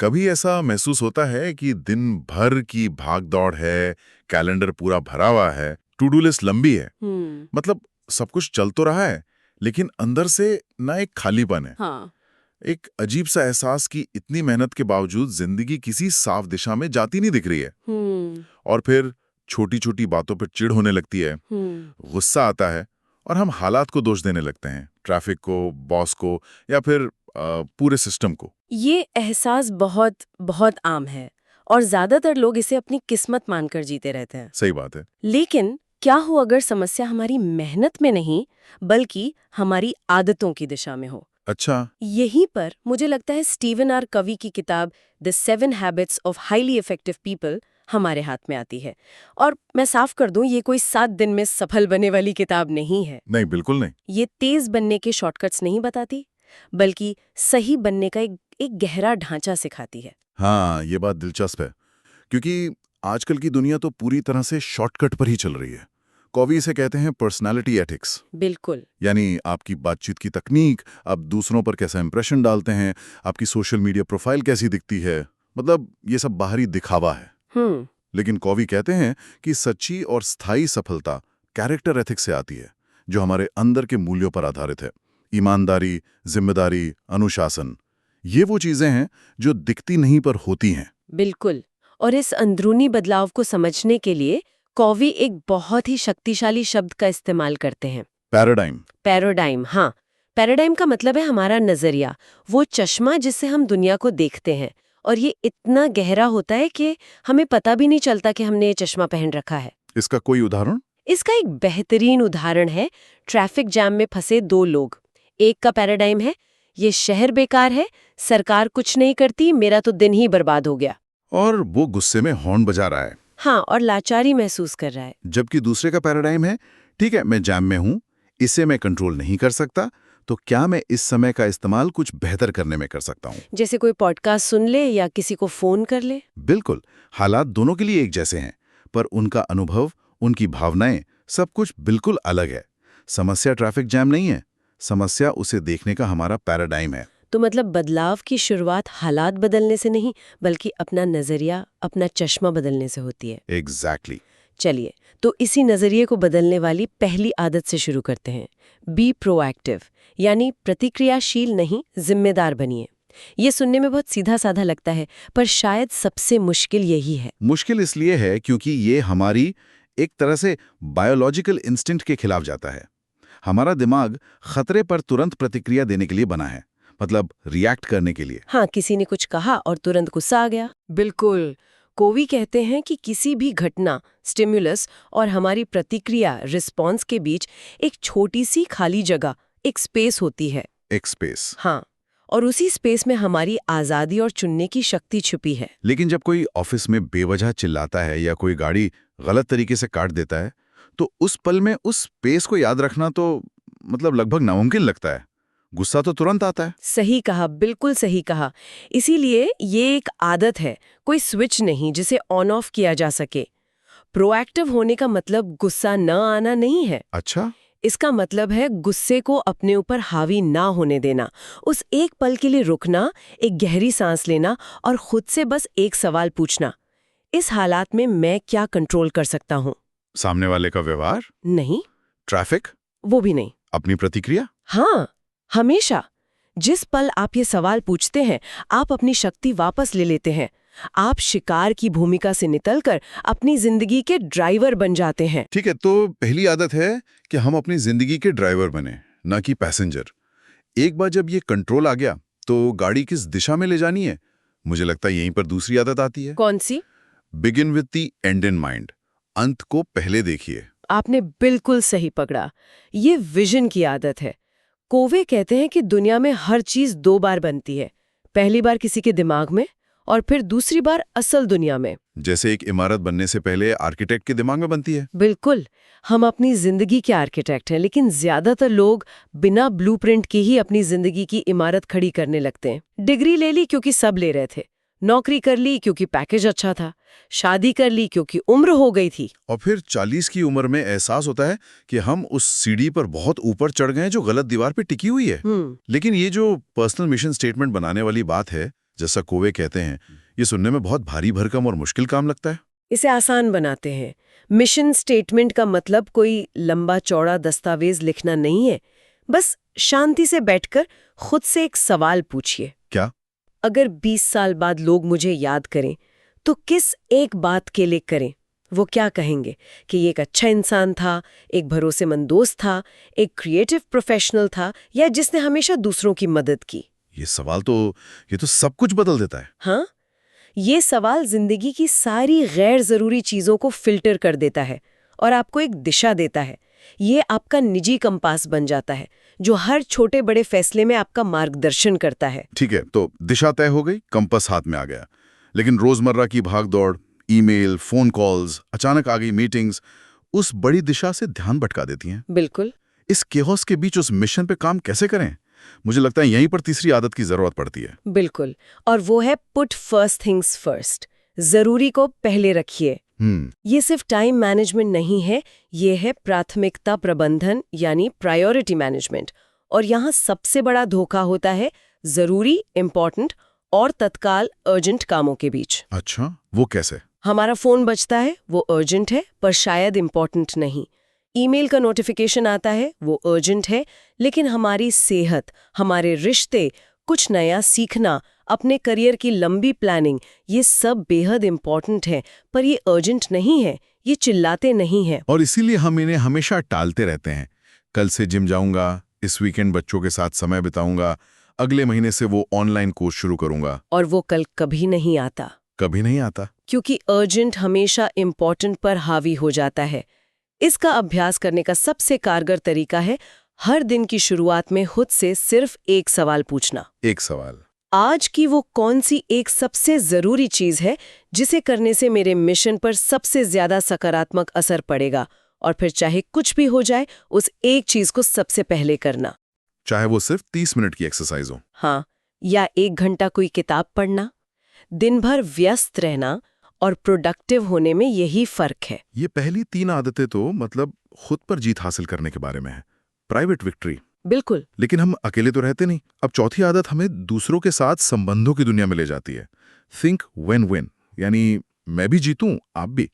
कभी ऐसा महसूस होता है कि दिन भर की भाग दौड़ है, कैलेंडर पूरा भरा हुआ है, टू डू लिस्ट लंबी है, हम्म। मतलब सब कुछ चल तो रहा है, लेकिन अंदर से ना एक खालीपन है, हाँ। एक अजीब सा एहसास कि इतनी मेहनत के बावजूद जिंदगी किसी साफ दिशा में जाती नहीं दिख रही है। हम्म। और फिर छोटी छोटी बातों पर चिढ़ होने लगती है, गुस्सा आता है और हम हालात को दोष देने लगते हैं, ट्रैफिक को, बॉस को या फिर पूरे सिस्टम को। ये एहसास बहुत बहुत आम है और ज्यादातर लोग इसे अपनी किस्मत मानकर जीते रहते हैं। सही बात है। लेकिन क्या हो अगर समस्या हमारी मेहनत में नहीं बल्कि हमारी आदतों की दिशा में हो? अच्छा। यहीं पर मुझे लगता है स्टीवन आर कवी की किताब the 7 habits of highly effective people हमारे हाथ में आती है। और मैं साफ कर दूं, ये कोई 7 दिन में सफल बनने वाली किताब नहीं है। नहीं, बिल्कुल नहीं। ये तेज बनने के शॉर्टकट्स नहीं बताती, बल्कि सही बनने का एक गहरा ढांचा सिखाती है। हाँ, ये बात दिलचस्प है, क्योंकि आजकल की दुनिया तो पूरी तरह से शॉर्टकट पर ही चल रही है। कॉवी इसे कहते हैं पर्सनालिटी एथिक्स। बिल्कुल। यानी आपकी बातचीत की तकनीक, आप दूसरों पर कैसा इंप्रेशन डालते हैं, आपकी सोशल मीडिया प्रोफाइल कैसी दिखती है, मतलब ये सब बाहरी दिखावा है। लेकिन कॉवी कहते हैं कि सच्ची और स्थायी सफलता कैरेक्टर एथिक्स से आती है, जो हमारे अंदर के मूल्यों पर आधारित है। ईमानदारी, जिम्मेदारी, अनुशासन, ये वो चीजें हैं जो दिखती नहीं पर होती हैं। बिल्कुल। और इस अंदरूनी बदलाव को समझने के लिए कॉवी एक बहुत ही शक्तिशाली शब्द का इस्तेमाल करते हैं, पैराडाइम। पैराडाइम। हाँ, पैराडाइम का मतलब है हमारा नजरिया, वो चश्मा जिससे हम दुनिया को देखते हैं। और ये इतना गहरा होता है कि हमें पता भी नहीं चलता कि हमने ये चश्मा पहन रखा है। इसका कोई उदाहरण? इसका एक बेहतरीन उदाहरण है ट्रैफिक जैम में फंसे 2 लोग। एक का पैराडाइम है, ये शहर बेकार है, सरकार कुछ नहीं करती, मेरा तो दिन ही बर्बाद हो गया। और वो गुस्से में हॉर्न बजा रहा है। हाँ, और लाचारी महसूस कर रहा है। जबकि दूसरे का पैराडाइम है, ठीक है, मैं जैम में हूं, इसे मैं कंट्रोल नहीं कर सकता, तो क्या मैं इस समय का इस्तेमाल कुछ बेहतर करने में कर सकता हूं? जैसे कोई पॉडकास्ट सुन ले या किसी को फोन कर ले। बिल्कुल। हालात दोनों के लिए एक जैसे हैं, पर उनका अनुभव, उनकी भावनाएं, सब कुछ बिल्कुल अलग है। समस्या ट्रैफिक जैम नहीं है, समस्या उसे देखने का हमारा पैराडाइम है। तो मतलब बदलाव की शुरुआत हालात बदलने से नहीं, बल्कि अपना नजरिया, अपना चश्मा बदलने से होती है। एग्जैक्टली। चलिए, तो इसी नजरिए को बदलने वाली पहली आदत से शुरू करते हैं। बी प्रोएक्टिव, यानी प्रतिक्रियाशील नहीं, जिम्मेदार बनिए। ये सुनने में बहुत सीधा साधा लगता है, पर शायद सबसे मुश्किल यही है। मुश्किल इसलिए है क्योंकि ये हमारी एक तरह से बायोलॉजिकल इंस्टिंक्ट के खिलाफ जाता है। हमारा दिमाग खतरे पर तुरंत प्रतिक्रिया देने के लिए बना है, मतलब रिएक्ट करने के लिए। हाँ, किसी ने कुछ कहा और तुरंत गुस्सा आ गया। बिल्कुल। कोवी कहते हैं कि किसी भी घटना, स्टिमुलस, और हमारी प्रतिक्रिया, रिस्पॉन्स के बीच एक छोटी सी खाली जगह, एक स्पेस होती है। एक स्पेस। हाँ, और उसी स्पेस में हमारी आज़ादी और चुनने की शक्ति छुपी है। लेकिन जब कोई ऑफिस में बेवजह चिल्लाता है या कोई गाड़ी गलत तरीके से काट देता है, तो उस पल में उस स्पेस को याद रखना तो मतलब लगभग नामुमकिन लगता है। गुस्सा तो तुरंत आता है। सही कहा, बिल्कुल सही कहा। इसीलिए ये एक आदत है, कोई स्विच नहीं जिसे ऑन ऑफ किया जा सके। प्रोएक्टिव होने का मतलब गुस्सा न आना नहीं है। अच्छा। इसका मतलब है गुस्से को अपने ऊपर हावी ना होने देना, उस एक पल के लिए रुकना, एक गहरी सांस लेना और खुद से बस एक सवाल पूछना, इस हालात में मैं क्या कंट्रोल कर सकता हूँ? सामने वाले का व्यवहार? नहीं। ट्रैफिक? वो भी नहीं। अपनी प्रतिक्रिया? हाँ, हमेशा। जिस पल आप ये सवाल पूछते हैं, आप अपनी शक्ति वापस ले लेते हैं। आप शिकार की भूमिका से निकलकर अपनी जिंदगी के ड्राइवर बन जाते हैं। ठीक है, तो पहली आदत है कि हम अपनी जिंदगी के ड्राइवर बने, ना कि पैसेंजर। एक बार जब ये कंट्रोल आ गया, तो गाड़ी किस दिशा में ले जानी है, मुझे लगता है यहीं पर दूसरी आदत आती है। कौन सी? Begin with the end in mind. अंत को पहले देखिए। आपने बिल्कुल सही पकड़ा। ये विजन की आदत है। कोवे कहते हैं कि दुनिया में हर चीज 2 बार बनती है, पहली बार किसी के दिमाग में और फिर दूसरी बार असल दुनिया में। जैसे एक इमारत बनने से पहले आर्किटेक्ट के दिमाग में बनती है। बिल्कुल। हम अपनी जिंदगी के आर्किटेक्ट हैं, लेकिन ज्यादातर लोग बिना ब्लूप्रिंट के ही अपनी जिंदगी की इमारत खड़ी करने लगते हैं। डिग्री ले ली क्योंकि सब ले रहे थे, नौकरी कर ली क्योंकि पैकेज अच्छा था, शादी कर ली क्योंकि उम्र हो गई थी, और फिर 40 की उम्र में एहसास होता है कि हम उस सीढ़ी पर बहुत ऊपर चढ़ गए हैं जो गलत दीवार पे टिकी हुई है। लेकिन ये जो पर्सनल मिशन स्टेटमेंट बनाने वाली बात है, जैसा कोवे कहते हैं, ये सुनने में बहुत भारी भरकम और मुश्किल काम लगता है। इसे आसान बनाते हैं। मिशन स्टेटमेंट का मतलब कोई लंबा चौड़ा दस्तावेज लिखना नहीं है। बस शांति से बैठकर खुद से एक सवाल पूछिए। क्या? अगर 20 साल बाद लोग मुझे याद करें तो किस एक बात के लिए करें? वो क्या कहेंगे कि ये एक अच्छा इंसान था, एक भरोसेमंद दोस्त था, एक क्रिएटिव प्रोफेशनल था, या जिसने हमेशा दूसरों की मदद की? ये सवाल तो सब कुछ बदल देता है। हाँ, ये सवाल जिंदगी की सारी गैर जरूरी चीजों को फिल्टर कर देता है और आपको एक दिशा देता है। ये आपका निजी कंपास बन जाता है जो हर छोटे बड़े फैसले में आपका मार्गदर्शन करता है। ठीक है, तो दिशा तय हो गई, कंपास हाथ में आ गया, लेकिन रोजमर्रा की भागदौड़, ईमेल, फोन कॉल्स, अचानक आ गई मीटिंग्स, उस बड़ी दिशा से ध्यान भटका देती हैं। बिल्कुल। इस केओस के बीच उस मिशन पे काम कैसे करें? मुझे लगता है यहीं पर तीसरी आदत की जरूरत पड़ती है। बिल्कुल, और वो है पुट फर्स्ट थिंग्स फर्स्ट। जरूरी को पहले रखिए। ये सिर्फ टाइम मैनेजमेंट नहीं है, ये है प्राथमिकता प्रबंधन, यानी प्रायोरिटी मैनेजमेंट। और यहाँ सबसे बड़ा धोखा होता है जरूरी, इम्पोर्टेंट और तत्काल अर्जेंट कामों के बीच। अच्छा, वो कैसे? हमारा फोन बजता है, वो अर्जेंट है पर शायद इम्पोर्टेंट नहीं। ईमेल का नोटिफिकेशन आता है, वो अर्जेंट है, लेकिन हमारी सेहत, हमारे रिश्ते, कुछ नया सीखना, अपने करियर की लंबी प्लानिंग, ये सब बेहद इम्पोर्टेंट है, पर ये अर्जेंट नहीं है, ये चिल्लाते नहीं है। और इसीलिए हम इन्हें हमेशा टालते रहते हैं। कल से जिम जाऊंगा, इस वीकेंड बच्चों के साथ समय बिताऊंगा, अगले महीने से वो ऑनलाइन कोर्स शुरू करूंगा। और वो कल कभी नहीं आता। कभी नहीं आता। क्योंकि अर्जेंट हमेशा इम्पोर्टेंट पर हावी हो जाता है। इसका अभ्यास करने का सबसे कारगर तरीका है हर दिन की शुरुआत में खुद से सिर्फ एक सवाल पूछना। एक सवाल। आज की वो कौन सी एक सबसे जरूरी चीज है जिसे करने से मेरे मिशन पर सबसे ज्यादा सकारात्मक असर पड़ेगा, और फिर चाहे कुछ भी हो जाए उस एक चीज को सबसे पहले करना। चाहे वो सिर्फ 30 मिनट की एक्सरसाइज हो। हाँ, या 1 घंटा कोई किताब पढ़ना। दिन भर व्यस्त रहना और प्रोडक्टिव होने में यही फर्क है। ये पहली 3 आदतें तो मतलब खुद पर जीत हासिल करने के बारे में है, प्राइवेट विक्ट्री। बिल्कुल। लेकिन हम अकेले तो रहते नहीं। अब चौथी आदत हमें दूसरों के साथ संबंधों की दुनिया में ले जाती है। थिंक विन विन, यानी मैं भी जीतूं, आप भी।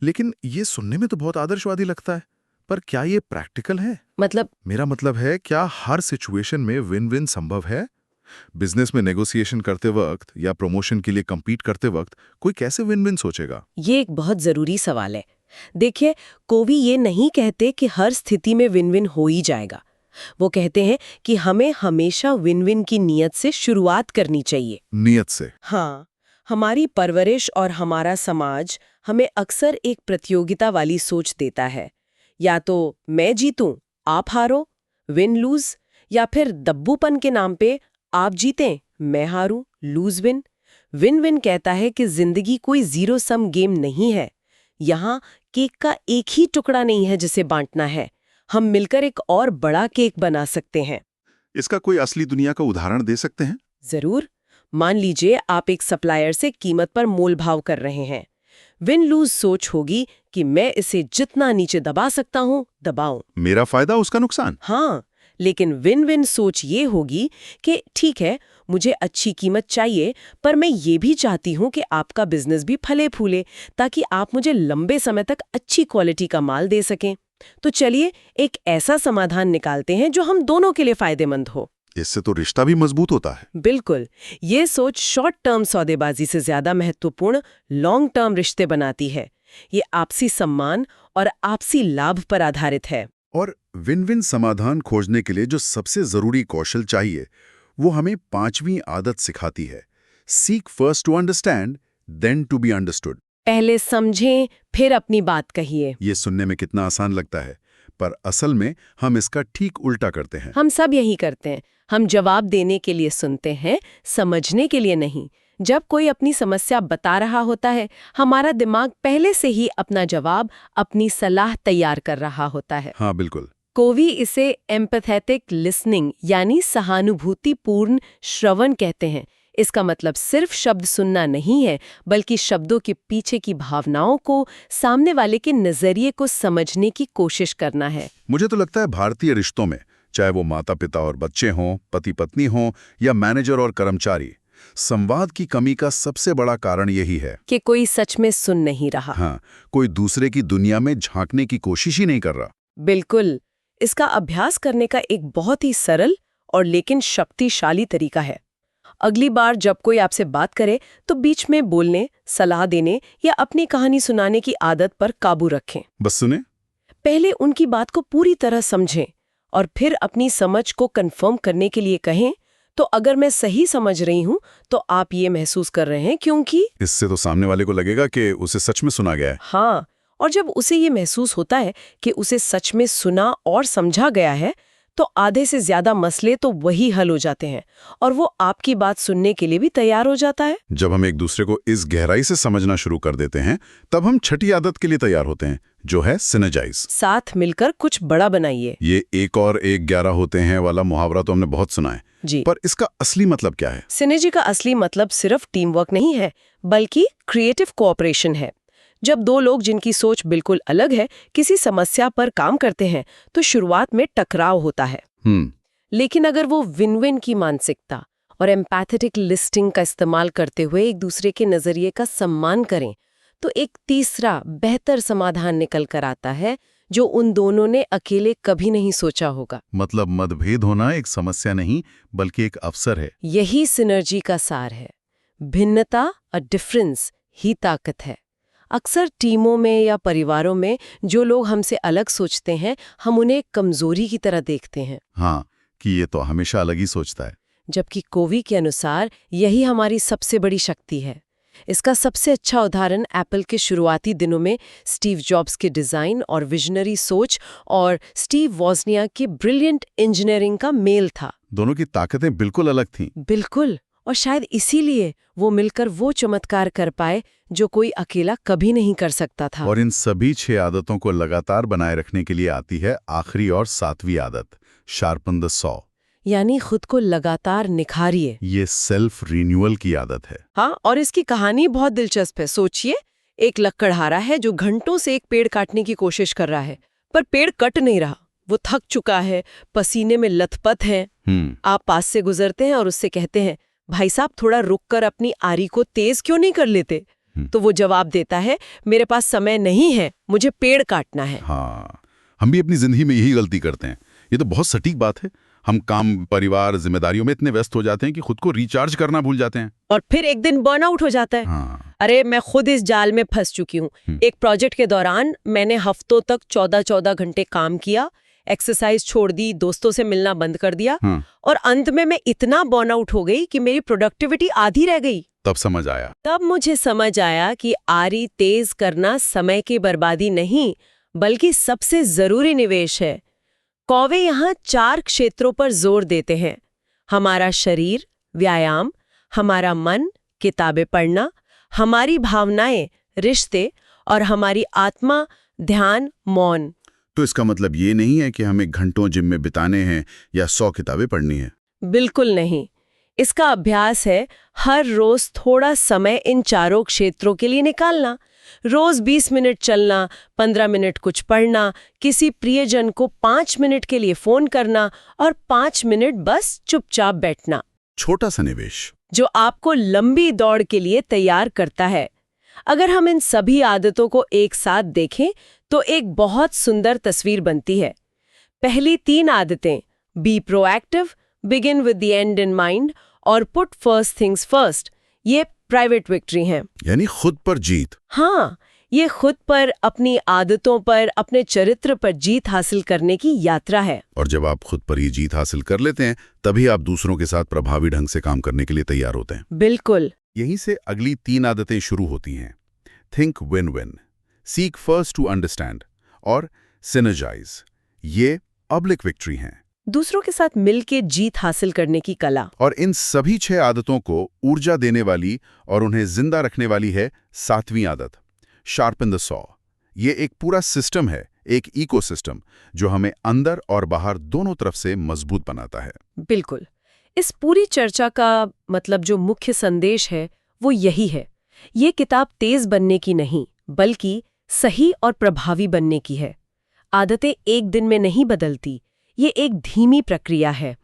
लेकिन ये सुनने में तो बहुत आदर्शवादी लगता है, पर क्या ये प्रैक्टिकल है? मेरा मतलब है, क्या हर सिचुएशन में विन विन संभव है? बिजनेस में नेगोशिएशन करते वक्त या प्रमोशन के लिए compete करते वक्त कोई कैसे विन विन सोचेगा? ये एक बहुत जरूरी सवाल है। देखिए, कोवी ये नहीं कहते कि हर स्थिति में विन विन हो ही जाएगा। वो कहते हैं कि हमें हमेशा विन विन की नीयत से शुरुआत करनी चाहिए। नियत से? हाँ, हमारी परवरिश और हमारा समाज हमें अक्सर एक प्रतियोगिता वाली सोच देता है। या तो मैं जीतूं, आप हारो, विन लूज, या फिर दब्बूपन के नाम पे आप जीतें, मैं हारूं, लूज विन। विन विन कहता है कि जिंदगी कोई जीरो सम गेम नहीं है। यहाँ केक का एक ही टुकड़ा नहीं है जिसे बांटना है। हम मिलकर एक और बड़ा केक बना सकते हैं। इसका कोई असली दुनिया का उदाहरण दे सकते हैं? जरूर। मान लीजिए आप एक सप्लायर से कीमत पर मोल भाव कर रहे हैं। विन लूज सोच होगी कि मैं इसे जितना नीचे दबा सकता हूं दबाऊं। मेरा फायदा, उसका नुकसान। हाँ, लेकिन विन विन सोच ये होगी कि ठीक है, मुझे अच्छी कीमत चाहिए, पर मैं ये भी चाहती हूँ कि आपका बिजनेस भी फले फूले, ताकि आप मुझे लंबे समय तक अच्छी क्वालिटी का माल दे सकें। तो चलिए एक ऐसा समाधान निकालते हैं जो हम दोनों के लिए फायदेमंद हो। इससे तो रिश्ता भी मजबूत होता है। बिल्कुल। ये सोच शॉर्ट टर्म सौदेबाजी से ज्यादा महत्वपूर्ण लॉन्ग टर्म रिश्ते बनाती है। ये आपसी सम्मान और आपसी लाभ पर आधारित है। और विन विन समाधान खोजने के लिए जो सबसे जरूरी कौशल चाहिए, वो हमें 5वीं आदत सिखाती है। Seek first to understand, then to be understood. पहले समझें, फिर अपनी बात कहिए। ये सुनने में कितना आसान लगता है, पर असल में हम इसका ठीक उल्टा करते हैं। हम सब यही करते हैं। हम जवाब देने के लिए सुनते हैं, समझने के लिए नहीं। जब कोई अपनी समस्या बता रहा होता है, हमारा दिमाग पहले से ही अपना जवाब, अपनी सलाह तैयार कर रहा होता है। हाँ, बिल्कुल। कोवी इसे एम्पैथेटिक लिसनिंग यानी सहानुभूतिपूर्ण श्रवण कहते हैं। इसका मतलब सिर्फ शब्द सुनना नहीं है, बल्कि शब्दों के पीछे की भावनाओं को, सामने वाले के नजरिए को समझने की कोशिश करना है। मुझे तो लगता है भारतीय रिश्तों में, चाहे वो माता पिता और बच्चे हों, पति पत्नी हों, या मैनेजर और कर्मचारी, संवाद की कमी का सबसे बड़ा कारण यही है कि कोई सच में सुन नहीं रहा। हाँ, कोई दूसरे की दुनिया में झांकने की कोशिश ही नहीं कर रहा। बिल्कुल। इसका अभ्यास करने का एक बहुत ही सरल और लेकिन शक्तिशाली तरीका है। अगली बार जब कोई आपसे बात करे तो बीच में बोलने, सलाह देने या अपनी कहानी सुनाने की आदत पर काबू रखें। बस सुने, पहले उनकी बात को पूरी तरह समझें और फिर अपनी समझ को कंफर्म करने के लिए कहें, तो अगर मैं सही समझ रही हूं तो आप ये महसूस कर रहे हैं क्योंकि। इससे तो सामने वाले को लगेगा कि उसे सच में सुना गया है। हाँ, और जब उसे ये महसूस होता है कि उसे सच में सुना और समझा गया है, तो आधे से ज्यादा मसले तो वही हल हो जाते हैं और वो आपकी बात सुनने के लिए भी तैयार हो जाता है। जब हम एक दूसरे को इस गहराई से समझना शुरू कर देते हैं, तब हम छठी आदत के लिए तैयार होते हैं, जो है सिनर्जाइज। साथ मिलकर कुछ बड़ा बनाइए। ये 1 और 1 11 होते हैं वाला मुहावरा तो हमने बहुत सुना है जी, पर इसका असली मतलब क्या है? सिनर्जी का असली मतलब सिर्फ टीम वर्क नहीं है, बल्कि क्रिएटिव कोऑपरेशन है। जब दो लोग जिनकी सोच बिल्कुल अलग है किसी समस्या पर काम करते हैं तो शुरुआत में टकराव होता है। लेकिन अगर वो विन विन की मानसिकता और एम्पैथेटिक लिस्टिंग का इस्तेमाल करते हुए एक दूसरे के नजरिए का सम्मान करें, तो एक तीसरा बेहतर समाधान निकल कर आता है जो उन दोनों ने अकेले कभी नहीं सोचा होगा। मतलब मतभेद होना एक समस्या नहीं बल्कि एक अवसर है। यही सिनर्जी का सार है। भिन्नता, अ डिफरेंस ही ताकत है। अक्सर टीमों में या परिवारों में जो लोग हमसे अलग सोचते हैं, हम उन्हें कमजोरी की तरह देखते हैं। हाँ, कि ये तो हमेशा अलग ही सोचता है। जबकि कोवी के अनुसार यही हमारी सबसे बड़ी शक्ति है। इसका सबसे अच्छा उदाहरण एप्पल के शुरुआती दिनों में स्टीव जॉब्स के डिजाइन और विजनरी सोच और स्टीव वॉजनियाक की ब्रिलियंट इंजीनियरिंग का मेल था। दोनों की ताकतें बिल्कुल अलग थीं। बिल्कुल, और शायद इसीलिए वो मिलकर वो चमत्कार कर पाए जो कोई अकेला कभी नहीं कर सकता था। और इन सभी 6 आदतों को लगातार बनाए रखने के लिए आती है आखिरी और 7वीं आदत, शार्पन द सॉ, यानी खुद को लगातार निखारिए। ये सेल्फ रिन्यूअल की आदत है। हाँ, और इसकी कहानी बहुत दिलचस्प है। सोचिए, एक लकड़हारा है जो घंटों से एक पेड़ काटने की कोशिश कर रहा है, पर पेड़ कट नहीं रहा। वो थक चुका है, पसीने में लथपथ है। आप पास से गुजरते हैं और उससे कहते हैं, भाई साहब थोड़ा रुककर अपनी आरी को तेज क्यों नहीं कर लेते? तो वो जवाब देता है, मेरे पास समय नहीं है, मुझे पेड़ काटना है। हाँ, हम भी अपनी जिंदगी में यही गलती करते हैं। ये तो बहुत सटीक बात है। हम काम, परिवार, जिम्मेदारियों में इतने व्यस्त हो जाते हैं कि खुद को रिचार्ज करना भूल जाते हैं और फिर एक दिन बर्नआउट हो जाता है। हाँ। अरे मैं खुद इस जाल में फंस चुकी हूँ। एक प्रोजेक्ट के दौरान मैंने हफ्तों तक 14-14 घंटे काम किया, एक्सरसाइज छोड़ दी, दोस्तों से मिलना बंद कर दिया और अंत में मैं इतना बर्नआउट हो गई कि मेरी प्रोडक्टिविटी आधी रह गई। तब मुझे समझ आया कि आरी तेज करना समय की बर्बादी नहीं बल्कि सबसे जरूरी निवेश है। कॉवे यहाँ 4 क्षेत्रों पर जोर देते हैं: हमारा शरीर, व्यायाम, हमारा मन, किताबें पढ़ना, हमारी भावनाएं, रिश्ते और हमारी आत्मा, ध्यान, मौन। तो इसका मतलब ये नहीं है कि हमें घंटों जिम में बिताने हैं या 100 किताबें पढ़नी है। बिल्कुल नहीं। इसका अभ्यास है हर रोज थोड़ा समय इन 4 क्षेत्रों के लिए निकालना। रोज 20 मिनट चलना, 15 मिनट कुछ पढ़ना, किसी प्रियजन को 5 मिनट के लिए फोन करना और 5 मिनट बस चुपचाप बैठना। छोटा सा निवेश जो आपको लंबी दौड़ के लिए तैयार करता है। अगर हम इन सभी आदतों को एक साथ देखें तो एक बहुत सुंदर तस्वीर बनती है। पहली 3 आदतें, be proactive, begin with the end in mind और पुट फर्स्ट थिंग्स फर्स्ट, ये प्राइवेट विक्ट्री हैं। यानी खुद पर जीत। हाँ, ये खुद पर, अपनी आदतों पर, अपने चरित्र पर जीत हासिल करने की यात्रा है। और जब आप खुद पर ये जीत हासिल कर लेते हैं, तभी आप दूसरों के साथ प्रभावी ढंग से काम करने के लिए तैयार होते हैं। बिल्कुल। यहीं से अगली 3 आदतें शुरू होती हैं: think win win, seek first to understand और सिनर्जाइज। ये पब्लिक विक्ट्री हैं, दूसरों के साथ मिलके जीत हासिल करने की कला। और इन सभी 6 आदतों को ऊर्जा देने वाली और उन्हें जिंदा रखने वाली है 7वीं आदत, शार्पन द सॉ। ये एक पूरा सिस्टम है, एक इकोसिस्टम जो हमें अंदर और बाहर दोनों तरफ से मजबूत बनाता है। बिल्कुल। इस पूरी चर्चा का मतलब जो मुख्य संदेश है वो यही है। ये किताब तेज बनने की नहीं बल्कि सही और प्रभावी बनने की है। आदतें एक दिन में नहीं बदलती, ये एक धीमी प्रक्रिया है।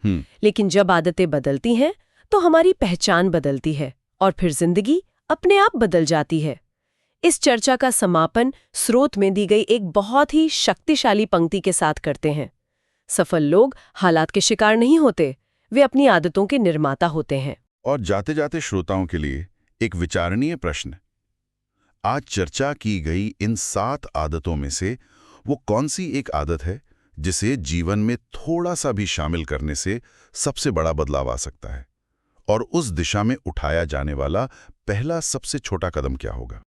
लेकिन जब आदतें बदलती हैं तो हमारी पहचान बदलती है और फिर जिंदगी अपने आप बदल जाती है। इस चर्चा का समापन स्रोत में दी गई एक बहुत ही शक्तिशाली पंक्ति के साथ करते हैं। सफल लोग हालात के शिकार नहीं होते, वे अपनी आदतों के निर्माता होते हैं। और जाते जाते श्रोताओं के लिए एक विचारणीय प्रश्न। आज चर्चा की गई इन 7 आदतों में से वो कौन सी एक आदत है जिसे जीवन में थोड़ा सा भी शामिल करने से सबसे बड़ा बदलाव आ सकता है? और उस दिशा में उठाया जाने वाला पहला सबसे छोटा कदम क्या होगा?